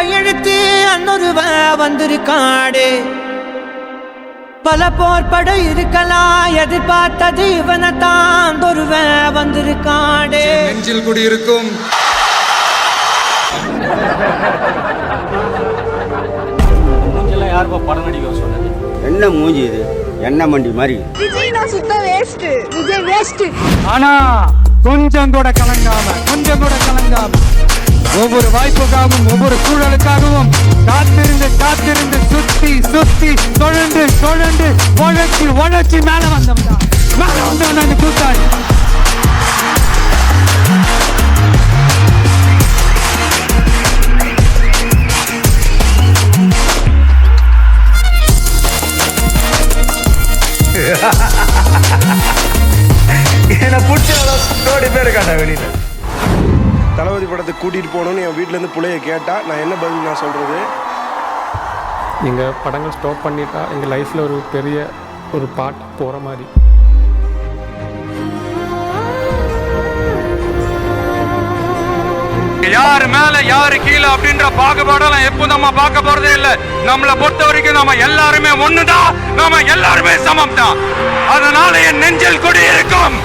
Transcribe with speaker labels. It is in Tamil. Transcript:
Speaker 1: கையெழுத்து அன்னொருவ வந்திருக்காடு. பல போர்பட இருக்கலாம் எதிர்பார்த்தது இவனைத்தான் ஒருவ வந்திருக்காடு.
Speaker 2: நெஞ்சில் குடியிருக்கும்
Speaker 3: மூஞ்செல்லாம் யாருப்பா படம் நடிக்க சொன்னது?
Speaker 4: என்ன மூஞ்சி இது? என்ன மண்டி மாதிரி.
Speaker 5: விஜய் நான் சுத்த வேஸ்ட். விஜய் வேஸ்ட்.
Speaker 6: ஆனா கொஞ்சம் கூட கலங்காம ஒவ்வொரு வாய்ப்புக்காகவும் ஒவ்வொரு சூழலுக்காகவும் காத்திருந்து சுத்தி தொடர்ந்து உழைச்சி மேல வந்தவன் கூட்டாளி.
Speaker 7: என்ன பிடிச்ச கோடி பேர் காட்டா வெளியில. தளபதி படத்துக்கு கூட்டிகிட்டு போகணுன்னு என் வீட்டிலேருந்து பிள்ளைய கேட்டால் நான் என்ன பதில் நான் சொல்கிறது?
Speaker 8: எங்கள் படங்கள் ஸ்டாப் பண்ணிட்டா எங்கள் லைஃப்பில் ஒரு பெரிய ஒரு பார்ட் போகிற மாதிரி.
Speaker 6: யாரு மேல யாரு கீழே அப்படின்ற பாகுபாடெல்லாம் எப்போ நம்ம பார்க்க போறதே இல்லை. நம்மளை பொறுத்த வரைக்கும் நம்ம எல்லாருமே ஒண்ணுதான், நாம எல்லாருமே சமம் தான். அதனால என் நெஞ்சில் குடி இருக்கும்.